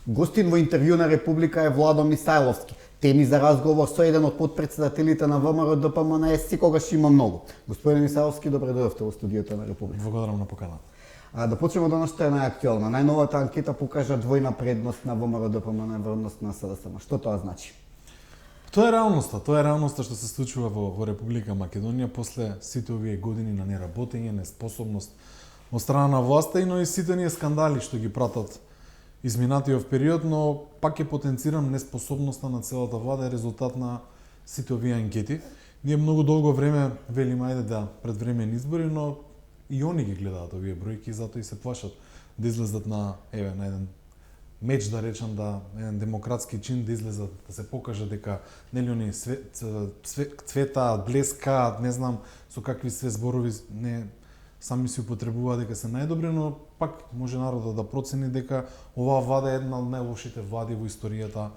Гостин во интервју на Република е Владо Мисајловски. Теми за разговор со еден од потпредседателите на ВМРО ДПМН е секогаш има многу. Господин Мисајловски, добре дојдовте во студиото на Република. Благодарам на поканата. Да почнеме од она што е најактуелно. Најновата анкета покажа двојна предност на ВМРО ДПМН во однос на СДСМ. Што тоа значи? Тоа е реалноста што се случува во Република Македонија после сите овие години на неработење, неспособност од страна на власта, но и сите оние скандали што ги пратат изминатиот период, но пак ќе потенцирам неспособноста на целата влада е резултат на сите овие анкети. Ние многу долго време велиме ајде да предвремени избори, но и они ги гледаат овие бројки, затоа и се плашат да излезат на еден меч, да речам, да еден демократски чин да излезат, да се покаже дека нели они цветаат, блескаат, не знам со какви све зборови не сами си употребуваат дека се најдобри, но пак може народот да процени дека оваа влада е една од најлошите влади во историјата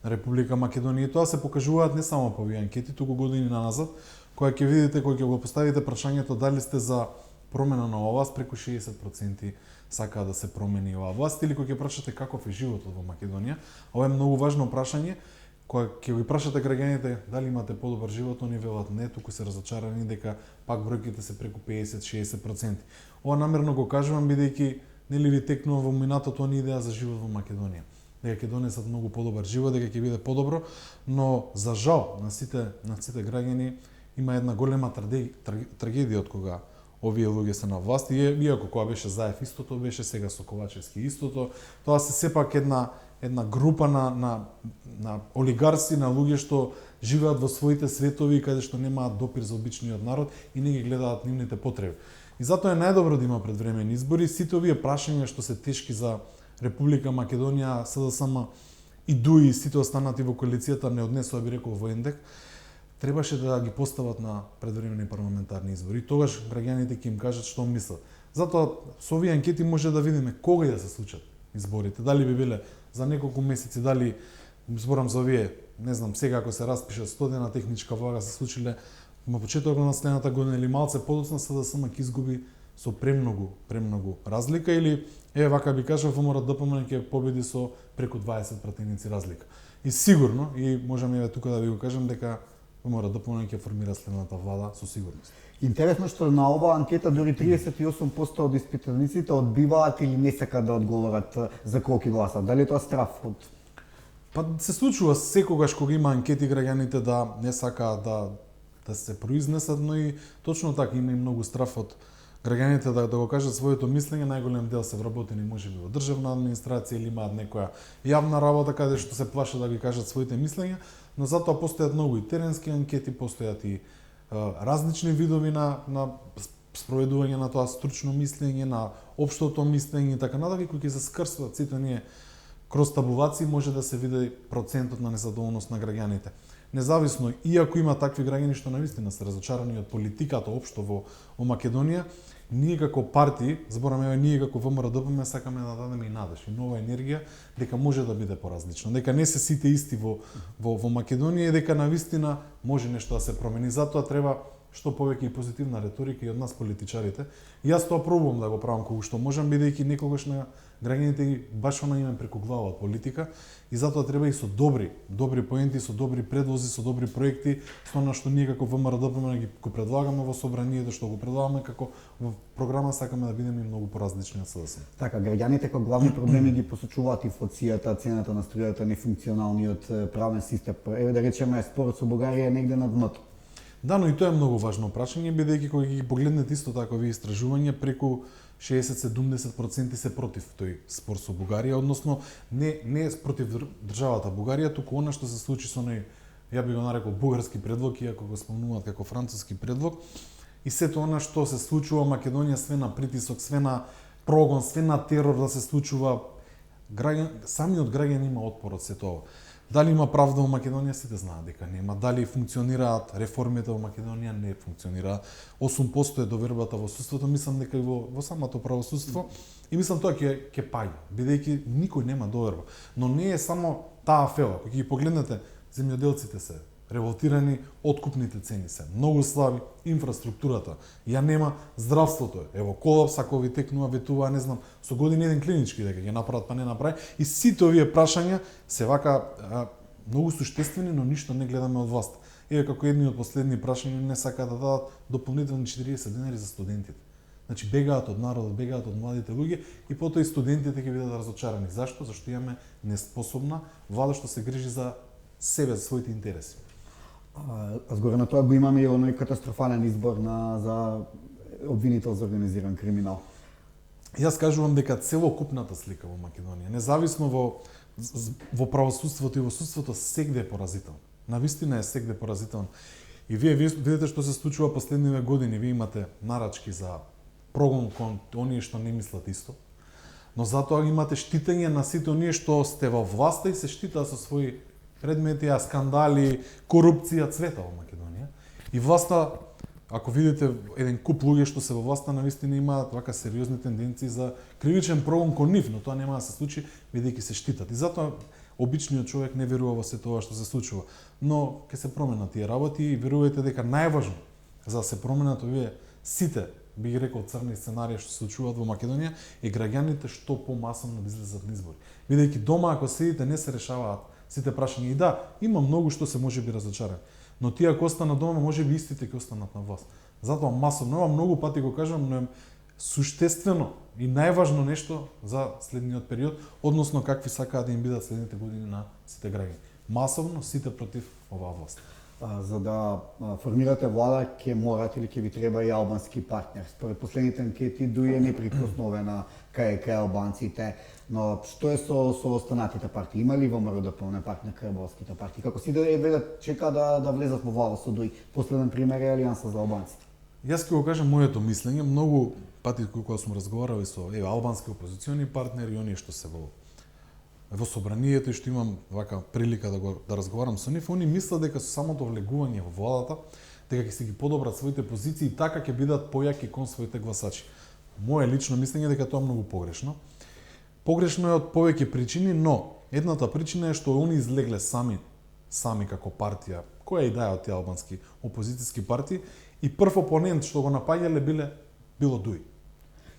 на Република Македонија. И тоа се покажуваат не само по овие анкети, туку години назад, кога ќе видите, кога ќе го поставите прашањето дали сте за промена на оваа власт, преку 60% сакаат да се промени оваа власт, или кога ќе прашате каков е животот во Македонија. Ова е многу важно прашање. Кога ќе ги прашате граѓаните дали имате подобар живот, они велат не, туку се разочарани дека пак бројките се преку 50-60%. Ова намерно го кажувам бидејќи нели ви текнува во минатото они идеја за живот во Македонија. Дека ќе донесат многу подобар живот, дека ќе биде подобро, но за жал на сите граѓани има една голема трагедија од кога овие луѓе се на власт, иако кога беше Заев истото беше, сега со Ковачевски истото, тоа се сепак една група на олигарси, на луѓе што живеат во своите светови каде што немаат допир за обичниот народ и не ги гледаат нивните потреби. И затоа е најдобро да има предвремени избори. Сите овие прашања што се тешки за Република Македонија, СДСМ и ДУИ, сите останати во коалицијата не однесоа, би рекол, во индек, требаше да ги постават на предвремени парламентарни избори. И тогаш граѓаните ќе им кажат што мислат. Затоа со овие анкети може да видиме кога да се случат изборите. Дали би биле за неколку месеци, дали зборам за овие, не знам, сега ако се распише 100 дена техничка влага се случиле на почетокот на следната година или малце подоцна, СДСМ ќе изгуби со премногу разлика, или вака би кажав, ВМРО ДПМН ќе победи со преку 20 пратеници разлика. И сигурно, и можеме тука да ви го кажам дека ВМРО ДПМН ќе формира следната влада со сигурност. Интересно што на оваа анкета дури 38% од испитаниците одбиваат или не сакаат да одговорат за кого ќе гласат. Дали тоа страф од? Па се случува секогаш кога има анкети граѓаните да не сакаат да се произнесат, но и точно така има и многу страф од граѓаните да го кажат своето мислење. Најголем дел се вработени можеби во државна администрација или имаат некоја јавна работа каде што се плашат да ги кажат своите мислења, но затоа постојат многу и теренски анкети, постојат и различни видови на спроведување на тоа стручно мислење, на општото мислење и така надале, кои ќе се скрсват сите ние кроз табулации, може да се види процентот на незадоволност на граѓаните. Независно, иако има такви граѓани што навистина се разочарани од политиката општо во Македонија, ние како партии, збораме ние како ВМРО ДПМН сакаме да дадеме и надеж и нова енергија дека може да биде поразлично, дека не се сите исти во Македонија и дека навистина може нешто да се промени. Затоа треба што повеќе и позитивна реторика и од нас политичарите. И јас тоа пробувам да го правам колку што можам, бидејќи некогаш на граѓаните баш она им преку глава од политика, и затоа треба и со добри поенти, со добри предлози, со добри проекти, со она што ние како ВМРО ДПМН ги го предлагаме во собранието, што го предлагаме како во програма, сакаме да бидеме и многу поразлични од СДСМ. Така, граѓаните како главни проблеми ги посочуваат инфлацијата, цената на струјата, нефункционалниот правен систем. Да речеме, спорот со Бугарија е негде на дното. Да, но и тоа е многу важно прашање, бидејќи кога ги погледнете исто така овие истражувања, преку 60-70% се против тој спор со Бугарија, односно не против државата Бугарија, туку она што се случи со неј, ја би го нарекол бугарски предлог, иако го спомнуваат како француски предлог, и сето она што се случува во Македонија, све на притисок, све на прогон, све на терор да се случува, самиот граѓан има отпор од сето ова. Дали има правда во Македонија, сите знаат дека нема. Дали функционираат реформите во Македонија, не функционираат. 8% е довербата во судството, мислам дека и во самото правосудство, и мислам тоа ќе паѓа, бидејќи никој нема доверба. Но не е само таа афела. Кога ги погледнете, земјоделците се револтирани откупните цени се многу слаби, инфраструктурата ја нема, здравството е во колапс, ако ви текнува, ветува, не знам, со години еден клинички дека ги направат па не направи, и сите овие прашања се вака многу суштествени, но ништо не гледаме од власт. Еве како едни од последни прашања не сакаат да дадат дополнителни 40 денари за студентите. Значи бегаат од народот, бегаат од младите луѓе и потоа и студентите ќе бидат разочарани. Зашто? Зашто имаме неспособна влада што се грижи за себе, за своите интереси. А згоре на тоа го имаме и оној катастрофален избор за обвинител за организиран криминал. Јас кажувам дека целокупната слика во Македонија, независно во правосудството и во судството, сегде е поразителна. Навистина е сегде поразителна. И вие видите што се случува последниве години. Вие имате нарачки за прогон кон оние што не мислат исто, но затоа имате штитење на сите оние што сте во власта и се штитаат со своји предмети, скандали, корупција цвета во Македонија. И власта, ако видите еден куп луѓе што се во власта, навистина имаат вака сериозни тенденции за кривичен прогон кон нив, но тоа нема да се случи бидејќи се штитат. И затоа обичниот човек не верува во се тоа што се случува. Но ќе се променат тие работи и верувајте дека најважно за да се променат овие сите, би ги рекол, црни сценарии што се случуваат во Македонија, и граѓаните што помасовно да излезат на избори. Бидејќи дома ако седите не се решаваат сите прашања. И да, има многу што се можеби разочарани, но тие ако останат дома, можеби истите ќе останат на власт. Затоа масовно, ова многу пати го кажам, но е суштествено и најважно нешто за следниот период, односно какви сакаат да им бидат следните години на сите граѓани. Масовно сите против оваа власт. За да формирате влада, ќе морате или ќе ви треба и албански партнер. Според последните анкети, дуи е неприкосновен на КЕК албанците, но што е со останатите партии? Има ли ВМРО да полне партнер кај албанските партии? Како си да чека да влезат во влада со дуи? Последен пример е Алијанса за албанците. Јас ќе го кажам моето мислење, многу пати кога сум разговарал и со албански опозициони партнери, оние што се во собранието и што имам вака прилика да разговарам со нив, они мислат дека со самото влегување во владата, дека ќе се ги подобрат своите позиции и така ќе бидат појаки кон своите гласачи. Моje лично мислење е дека тоа е многу погрешно. Погрешно е од повеќе причини, но едната причина е што они излегле сами како партија, која и да е од тие албански опозицијски партии, и прв опонент што го напаѓале било ДУИ.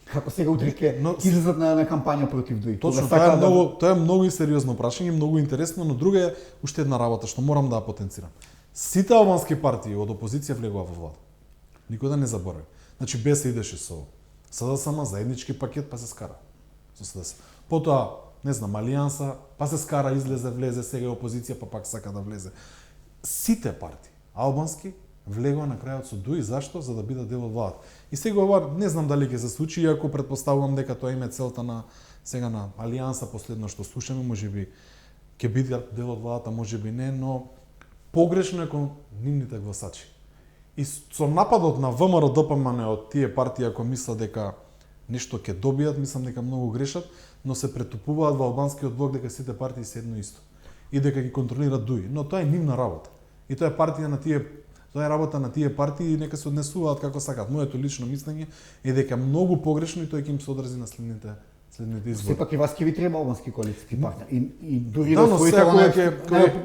Како сега утре ќе излезат на кампања против ДУИ? Точно, тоа е многу и сериозно прашање, многу интересно, но друга е уште една работа што морам да ја потенцирам. Сите албански партии од опозиција влегува во влада. Никој да не заборави. Значи БЕС идеше со СДСМ, заеднички пакет, па се скара со СДС. Потоа, не знам, Алијанса, па се скара, излезе, влезе, сега е опозиција, па пак сака да влезе. Сите партии албански влегува на крајот со ДУИ, зашто? За да бидат дел од владата. И сега ова не знам дали ќе се случи, иако претпоставувам дека тоа име целта на сега на Алијанса, последно што слушаме, можеби ќе бидат дел од владата, можеби не, но погрешно е кон нивните гласачи. И со нападот на ВМРО ДПМН од тие партии, ако мислат дека нешто ќе добијат, мислам дека многу грешат, но се претупуваат во албанскиот блок дека сите партии се едно исто и дека ги контролираат ДУИ, но тоа е нивна работа. И тоа е работа на тие партии и нека се однесуваат како сакаат. Моето лично мислење е дека многу погрешно и тоа ќе им се одрази на следните избори. Сепак и вас ќе ви треба албански коалициски партнер. И дури да, да своите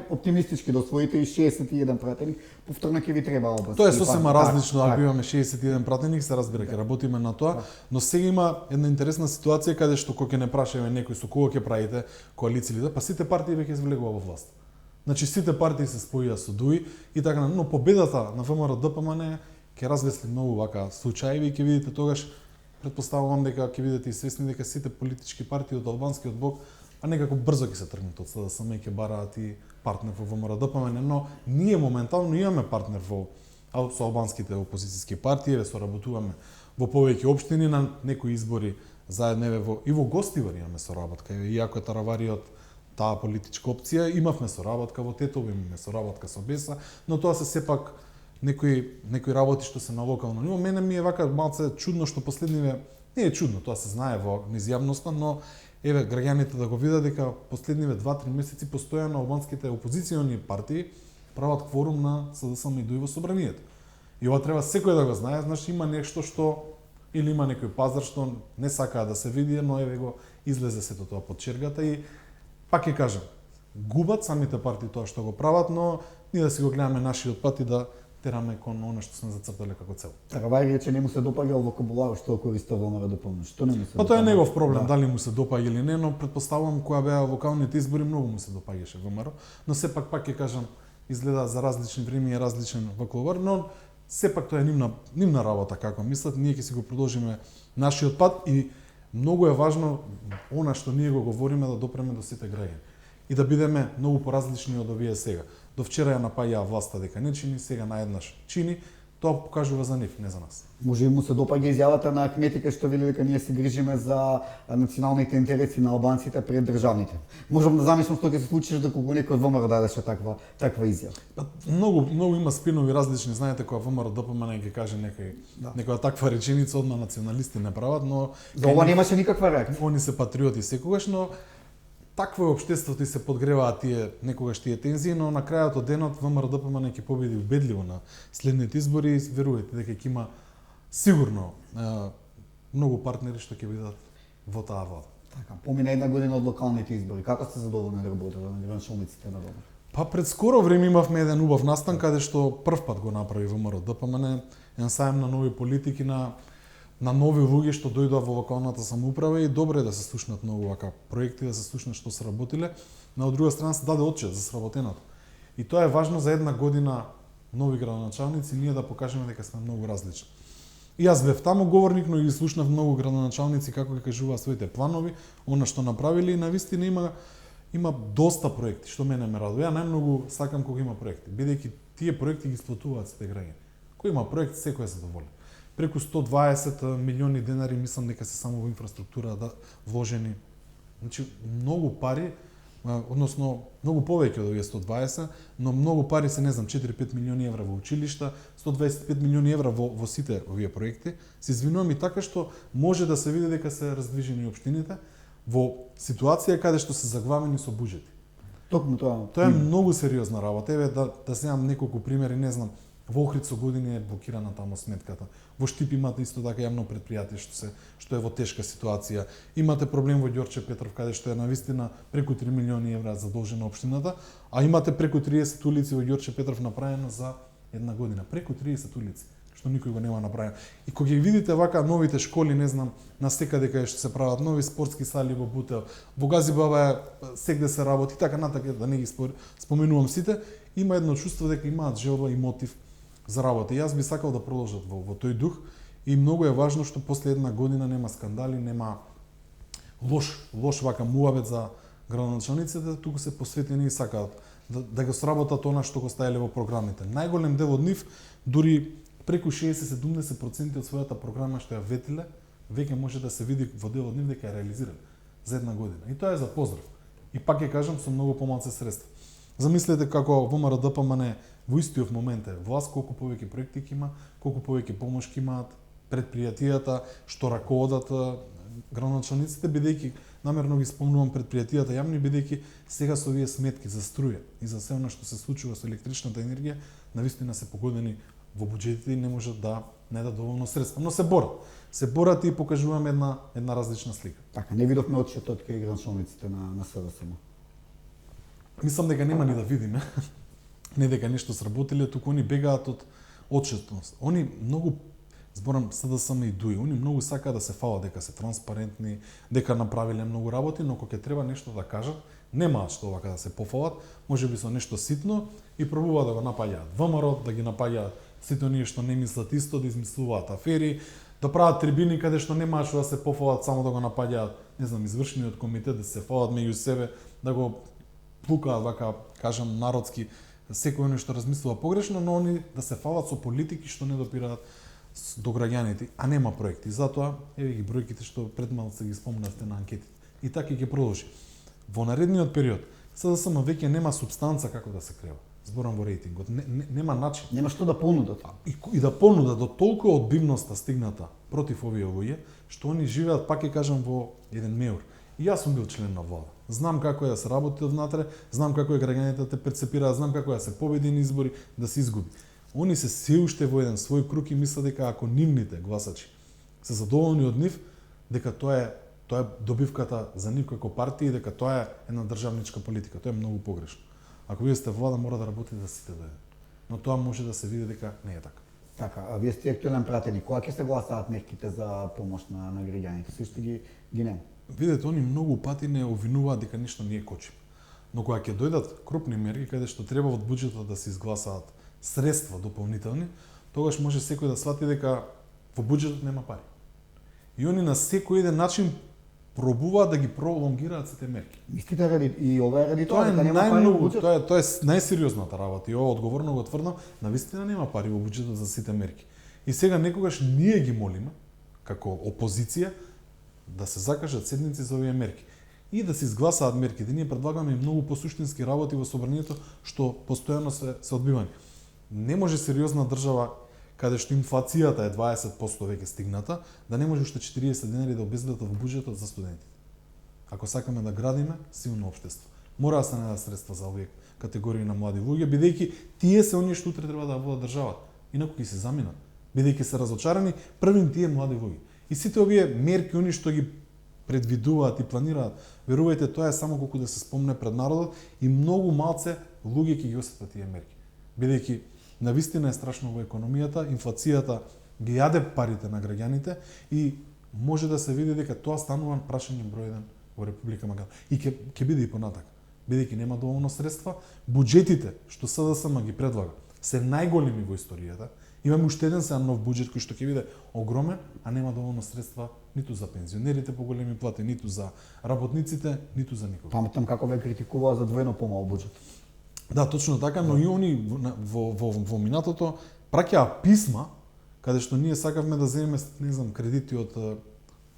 оптимистички да освоите и 61 пратеник, повторно ќе ви треба албански. Тоа е сосема различно, ако имаме 61 пратеник, се разбира, ќе работиме на тоа, но сега има една интересна ситуација каде што кога ќе не прашаме некој со кого ќе правите коалиција, па сите партии веќе извлегува во власт. Значи сите партии се споија со ДУИ и така, но победата на ВМРО ДПМН ќе развесли многу вака случаи и ќе видите тогаш, претпоставувам дека ќе видите и свесни дека сите политички партии од албанскиот блок некако брзо ќе се тргнат од СДСМ и ќе бараат и партнер во ВМРО ДПМН, но ние моментално имаме партнер со албанските опозицијски партии, соработуваме во повеќе општини на некои избори заедно и во Гостивар имаме соработка, иако е Таравариот таа политичка опција, имавме соработка во Тетово, имаме соработка со БЕСА, но тоа се сепак некои работи што се на локално ниво. Мене ми е вака малце чудно што последниве, не е чудно, тоа се знае во изјавноста, но еве граѓаните да го видат дека последниве 2-3 месеци постојано албанските опозициони партии прават кворум на СДСМ и ДУИ во собранието. И ова треба секој да го знае, значи има нешто што или има некој пазар што не сакаа да се види, но еве го излезе сето тоа под чергата и пак ќе кажам, губат самите партии тоа што го прават, но ние да си го гледаме нашиот пат и да тераме кон она што сме зацртале како цел. Така, вај рече не му се допаѓа вокабулар што користел ВМРО ДПМН. Што не му се Па тоа е допаѓа? негов проблем, Да. дали му се допаѓа или не, но предпоставувам кога беа вокалните избори многу му се допаѓаше ВМРО, но сепак пак ќе кажам изгледа за различни време и различен вокалар, но сепак тоа е нивна работа како мислат, ние ќе си го продолжиме нашиот пат и многу е важно она што ние го говориме да допреме до сите граѓани и да бидеме многу поразлични од овие сега. До вчера ја напаѓаа власта дека не чини, сега наеднаш чини, тоа покажува за нив, не за нас. Може и му се допаѓа изјавата на кметите што вели дека ние се грижиме за националните интереси на албанците пред државните. Можам да замислам што ќе се случи дека кога некој од ВМРО дадеше таква изјава. Па, многу има спинови различни, знаете кога ВМРО ДПМН ќе каже некоја таква реченица, одма националисти не прават, но За ова немаше никаква реакција. они се патриоти секогаш, но такво е општеството и се подгреваат некогаш тие тензии, но на крајот од денот ВМРО ДПМН ќе победи убедливо на следните избори и верувајте дека ќе има сигурно многу партнери што ќе бидат во таа вода. Така, помина една година од локалните избори. Како сте задоволни да работите на граничниците на дома? Па пред скоро време имавме еден убав настан каде што прв пат го направи ВМРО ДПМН, еден саем на нови политики на нови луѓе што дојдоа во локалната самоуправа и добро е да се слушнат многу вака проекти, да се слушнат што се работиле, но од друга страна се даде отчет за сработеното. И тоа е важно за една година нови градоначалници ние да покажеме дека сме многу различни. И јас бев таму говорник, но и слушнав многу градоначалници како ќе кажуваат своите планови, она што направиле и навистина има доста проекти што мене ме радува. Ја најмногу сакам кога има проекти, бидејќи тие проекти ги сплатуваат сите граѓани. Кој има проект, секој е задоволен. Преку 120 милиони денари мислам дека се само во инфраструктура да вложени. Значи многу пари, односно многу повеќе од овие 120, но многу пари се, не знам, 4-5 милиони евра во училишта, 125 милиони евра во сите овие проекти. Се извинувам и така што може да се види дека се раздвижени општините во ситуација каде што се заглавени со буџети. Токму тоа. Тоа е многу сериозна работа. Еве да земам неколку примери, не знам, во Охрид со години е блокирана таму сметката. Во Штип имате исто така јавно предпријатие што е во тешка ситуација. Имате проблем во Ѓорче Петров каде што е навистина преку 3 милиони евра задолжена општината, а имате преку 30 улици во Ѓорче Петров направено за една година. Преку 30 улици, што никој го нема направено. И кога ги видите вака новите школи, не знам, на секаде каде што се прават нови спортски сали во Бутел, во Газибаба сегде се работи, така натака да не ги споменувам сите, има едно чувство дека имаат желба и мотив за работа. И јас би сакал да продолжат во тој дух и многу е важно што после една година нема скандали, нема лош вака муабет за градоначалниците, туку се посветени и сакаат да го сработат она што го ставиле во програмите. Најголем дел од нив, дури преку 60-70% од својата програма што ја ветиле, веќе може да се види во дел од нив дека ја реализирале за една година. И тоа е за поздрав. И пак ќе кажам со многу помалку средства. Замислете како ВМРО ДПМН во истиот момент е власт, колку повеќе проекти ќе има, колку повеќе помош ќе имаат предпријатијата што раководат градоначалниците, бидејќи намерно ги спомнувам предпријатијата јавни, бидејќи сега со овие сметки за струја и за се она што се случува со електричната енергија, навистина се погодени во буџетите и не можат да најдат доволно средства, но се борат. Се борат и покажуваме една различна слика. Така, не видовме отчетот кај граничниците на СДСМ. Мислам дека нема ни да видиме. Не дека нешто сработиле, туку они бегаат од отчетност. Они многу, зборам СДСМ и ДУИ, они многу сакаат да се фалат дека се транспарентни, дека направиле многу работи, но кога ќе треба нешто да кажат, немаат што вака да се пофалат, можеби со нешто ситно и пробуваат да го напаѓаат ВМРО, да ги напаѓаат сите оние што не мислат исто, да измислуваат афери, да прават трибини каде што немаат што да се пофалат, само да го напаѓаат, не знам, извршниот комитет, да се фалат меѓу себе, да го плукаат вака, кажам, народски, секој нешто размислува погрешно, но они да се фалат со политики што не допираат до граѓаните, а нема проекти. Затоа еве ги бројките што пред малку се ги спомнавте на анкетите. И така ќе продолжи. Во наредниот период СДСМ веќе нема супстанца како да се крева. Зборам во рейтингот, нема начин. Нема што да понудат. И да понудат до толку одбивноста стигната против овие луѓе, што они живеат, пак ќе кажам, во еден меур. И јас сум бил член на влада. Знам како е да се работи однатре, знам како е граѓаните да те перцепираат, знам како е да се победи на избори, да се изгуби. Они се уште во еден свој круг и мислат дека ако нивните гласачи се задоволни од нив, дека тоа е добивката за нив како партија и дека тоа е една државничка политика. Тоа е многу погрешно. Ако вие сте влада, мора да работите да сите дојдат. Но тоа може да се види дека не е така. Така, а вие сте актуелен пратеник. Кога ќе се гласаат мерките за помош на граѓаните? Сушто ги нема. Видете, они многу пати не обвинуваат дека ништо ние кочиме. Но кога ќе дојдат крупни мерки каде што треба од буџетот да се изгласаат средства дополнителни, тогаш може секој да свати дека во буџетот нема пари. И они на секој еден начин пробуваат да ги пролонгираат сите мерки. Мислите и ова е ради Тоа тоа е дека нема пари во најмногу, буџет? тоа е најсериозната работа и ова одговорно го тврдам, навистина нема пари во буџетот за сите мерки. И сега некогаш ние ги молиме како опозиција да се закажат седници за овие мерки и да се изгласаат мерките. Ние предлагаме и многу посуштински работи во собранието што постојано се одбивани. Не може сериозна држава каде што инфлацијата е 20% веќе стигната, да не може уште 40 денари да обезбедат во буџетот за студентите. Ако сакаме да градиме силно општество, мора да се најдат средства за овие категории на млади луѓе, бидејќи тие се оние што утре треба да водат државата. Инаку ќе се заминат, бидејќи се разочарани првим тие млади луѓе. И сите овие мерки, они што ги предвидуваат и планираат, верувајте, тоа е само колку да се спомне пред народот и многу малце луѓе ќе ги осетат тие мерки. Бидејќи навистина е страшно во економијата, инфлацијата ги јаде парите на граѓаните и може да се види дека тоа станува прашање број 1 во Република Македонија. И ќе биде и понатака. Бидејќи нема доволно средства, буџетите што СДСМ ги предлага се најголеми во историјата. Имаме уште еден сега нов буџет кој што ќе биде огромен, а нема доволно средства ниту за пензионерите по големи плати, ниту за работниците, ниту за никого. Паметам како ве критикуваа за двојно помал буџет. Да, точно така, но и они во минатото праќаа писма каде што ние сакавме да земеме, не знам, кредити од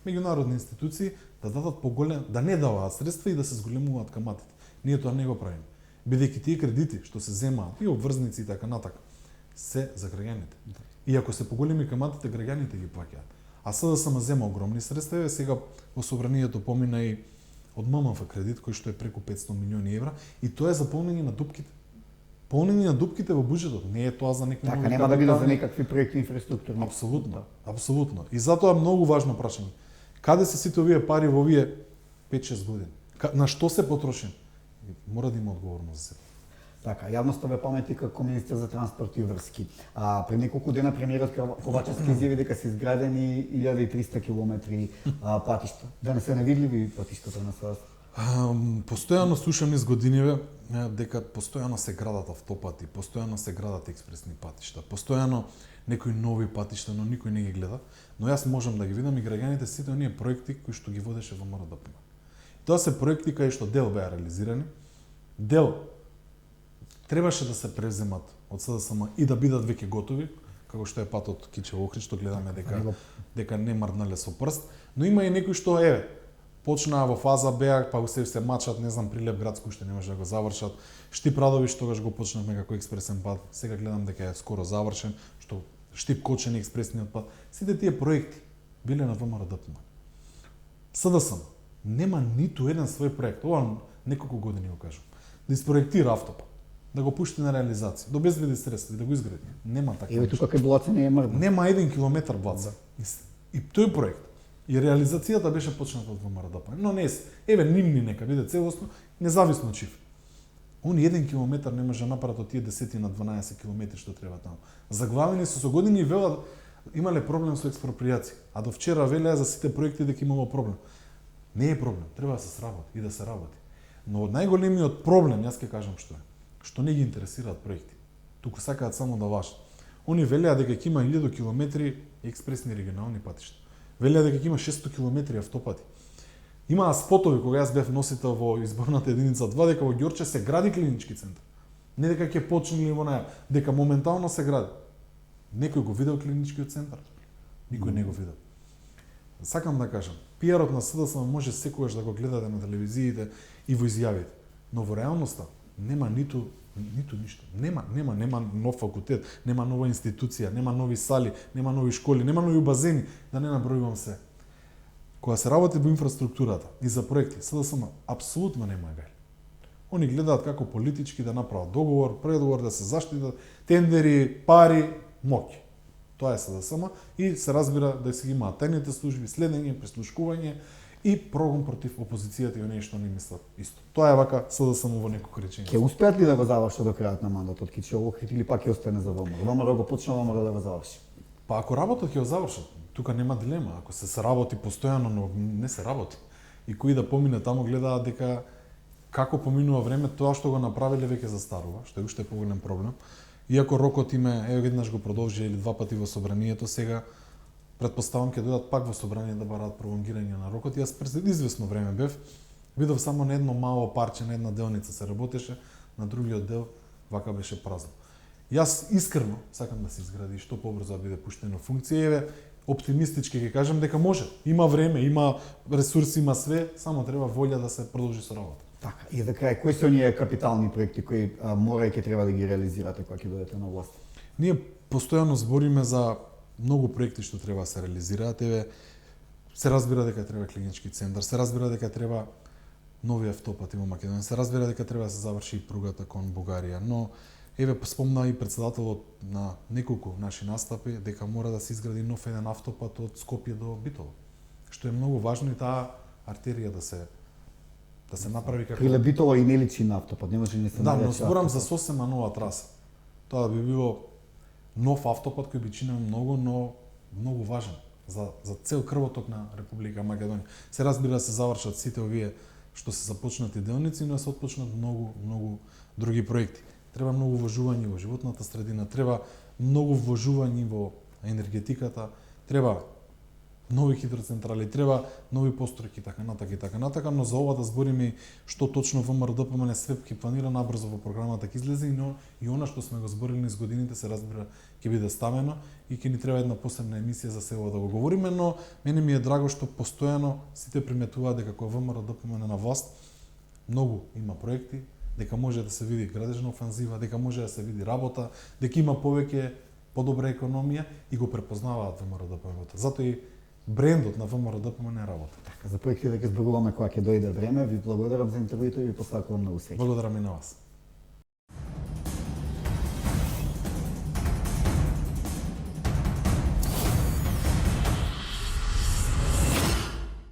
меѓународни институции да дадат поголем, да не даваат средства и да се зголемуваат каматите. Ние тоа не го правиме. Бидејќи тие кредити што се земаат и обврзници и така натака се за граѓаните. И ако се поголеми каматите, граѓаните ги плаќаат. А СДСМ зема огромни средства, еве сега во собранието помина и од ММФ кредит кој што е преку 500 милиони евра и тоа е за полнење на дупките. Полнење на дупките во буџетот, не е тоа за некои Така нови нема да биде за капитални- некакви проекти инфраструктурни. Апсолутно, апсолутно. И затоа е многу важно прашање. Каде се сите овие пари во овие 5-6 години? На што се потрошени? Мора да има одговорност за себе. Така, јавноста ве памети како министер за транспорт и врски. Пред неколку дена премиерот Ковачевски изјави дека се изградени 1300 километри патишта. Да не се невидливи патиштата на САС. Постојано слушам низ годиниве дека постојано се градат автопати, постојано се градат експресни патишта, постојано некои нови патишта, но никој не ги гледа. Но јас можам да ги видам и граѓаните сите оние проекти кои што ги водеше во МРДП. Тоа се проекти кај што дел беа реализирани, дел требаше да се преземат од СДСМ и да бидат веќе готови, како што е патот Кичево-Охрид, што гледаме дека не мрднале со прст, но има и некои што почнаа во фаза беа, па се мачат, не знам, Прилеп градско уште не може да го завршат. Штип Радовиш тогаш го почнавме како експресен пат, сега гледам дека е скоро завршен, што Штип Кочени експресниот пат. Сите тие проекти биле на ВМРО-ДПМ. СДСМ нема ниту еден свој проект, ова неколку години го кажам, да испроектира автопат, да го пушти на реализација, да обезбеди средства и да го изгради. Нема така. Еве тука кај Блаца не е мрдно. Нема 1 километар блаца. И тој проект и реализацијата беше почната од ВМРО-ДПМ. Но не се. Еве нивни нека биде целосно, независно од цифри. Он 1 километар не може да направат од тие 10 на 12 километри што треба таму. Заглавени се со години и велат имале проблем со експропријација, а до вчера велеа за сите проекти дека имало проблем. Не е проблем, треба да се сработи и да се работи. Но од најголемиот проблем, јас ќе кажам што е, што не ги интересираат проекти. Туку сакаат само да лажат. Они велеа дека ќе има 1000 километри експресни регионални патишта. Велеа дека ќе има 600 километри автопати. Имаа спотови кога јас бев носител во изборната единица 2 дека во Ѓорче се гради клинички центар. Не дека ќе почне или во наја, дека моментално се гради. Некој го видел клиничкиот центар? Никој не го видел. Сакам да кажам, пиарот на СДСМ може секогаш да го гледате на телевизиите и во изјавите, но во реалноста нема ниту ништо. Нема нов факултет, нема нова институција, нема нови сали, нема нови школи, нема нови базени, да не набројувам се. Кога се работи во инфраструктурата и за проекти, СДСМ апсолутно нема гај. Они гледаат како политички да направат договор, предоговор, да се заштитат, тендери, пари, моќ. Тоа е СДСМ и се разбира да се ги имаат тајните служби, следење, прислушкување и прогон против опозицијата и оние што не мислат исто. Тоа е вака СДСМ во неколку реченица. Ќе успеат ли да го завршат до крајот на мандатот Киче Охрид или пак ќе остане за ВМРО? ВМРО го почна, ВМРО да го заврши. Па ако работат ќе го завршат, тука нема дилема. Ако се работи постојано, но не се работи. И кои да помине таму гледаат дека како поминува време, тоа што го направиле веќе застарува, што е уште поголем проблем. Иако рокот им е, веднаш го продолжи или два пати во собранието, сега претпоставам ќе дојдат пак во собрание да бараат пролонгирање на рокот. Јас пред извесно време бев, видов само на едно мало парче, на една делница се работеше, на другиот дел вака беше празно. Јас искрено сакам да се изгради што побрзо да биде пуштено функција. Еве, оптимистички ќе кажам дека може. Има време, има ресурси, има све, само треба волја да се продолжи со работа. Така, и за крај, кои се оние капитални проекти кои мора и ќе треба да ги реализирате кога ќе дојдете на власт? Ние постојано збориме за многу проекти што треба да се реализираат. Еве, се разбира дека треба клинички центар, се разбира дека треба нови автопати во Македонија, се разбира дека треба да се заврши и пругата кон Бугарија, но еве спомна и председателот на неколку наши настапи дека мора да се изгради нов еден автопат од Скопје до Битола, што е многу важно и таа артерија да се направи како Приле Битола и не личи на автопат, не може ни се Да, но нарече зборам автопат. за сосема нова траса. Тоа би било нов автопат кој би чинел многу, но многу важен за цел крвоток на Република Македонија. Се разбира да се завршат сите овие што се започнати делници, но се отпочнат многу други проекти. Треба многу вложување во животната средина, треба многу вложување во енергетиката, треба нови хидроцентрали, треба нови постројки, така натака, но за ова да збориме што точно ВМРО ДПМН све ќе планира набрзо во програмата ќе излезе, но и она што сме го зборили низ годините се разбира ќе биде ставено и ќе ни треба една посебна емисија за се ова да го говориме, но мене ми е драго што постојано сите приметуваат дека кога ВМРО ДПМН на власт многу има проекти, дека може да се види градежна офанзива, дека може да се види работа, дека има повеќе подобра економија и го препознаваат ВМРО ДПМН. Затоа и брендот на ВМРО ДПМН работа. За проекти да ќе зборуваме кога ќе дојде време. Ви благодарам за интервјуто и ви посакувам на успех. Благодарам и на вас.